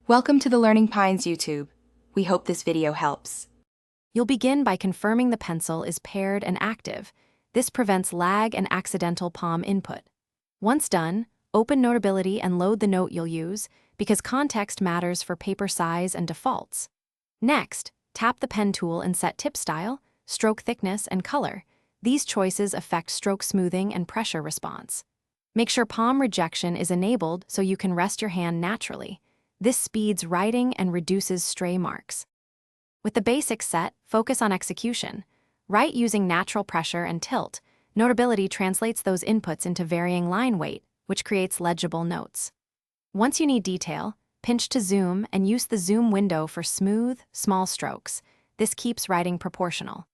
Welcome to the Learning Pines YouTube. We hope this video helps. You'll begin by confirming the pencil is paired and active. This prevents lag and accidental palm input. Once done, open Notability and load the note you'll use, because context matters for paper size and defaults. Next, tap the pen tool and set tip style, stroke thickness, and color. These choices affect stroke smoothing and pressure response. Make sure palm rejection is enabled so you can rest your hand naturally. This speeds writing and reduces stray marks. With the basics set, focus on execution. Write using natural pressure and tilt. Notability translates those inputs into varying line weight, which creates legible notes. Once you need detail, pinch to zoom and use the zoom window for smooth, small strokes. This keeps writing proportional.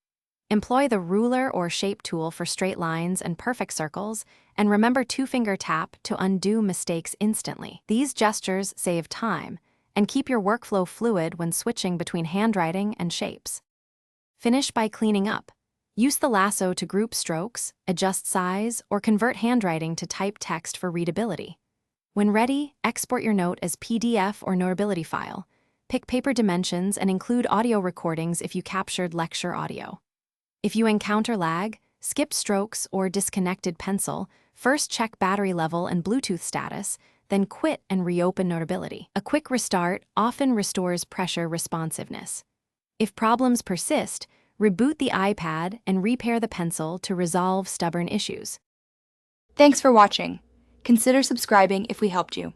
Employ the ruler or shape tool for straight lines and perfect circles, and remember two-finger tap to undo mistakes instantly. These gestures save time and keep your workflow fluid when switching between handwriting and shapes. Finish by cleaning up. Use the lasso to group strokes, adjust size, or convert handwriting to type text for readability. When ready, export your note as PDF or Notability file. Pick paper dimensions and include audio recordings if you captured lecture audio. If you encounter lag, skipped strokes, or disconnected pencil, first check battery level and Bluetooth status, then quit and reopen Notability. A quick restart often restores pressure responsiveness. If problems persist, reboot the iPad and repair the pencil to resolve stubborn issues. Thanks for watching. Consider subscribing if we helped you.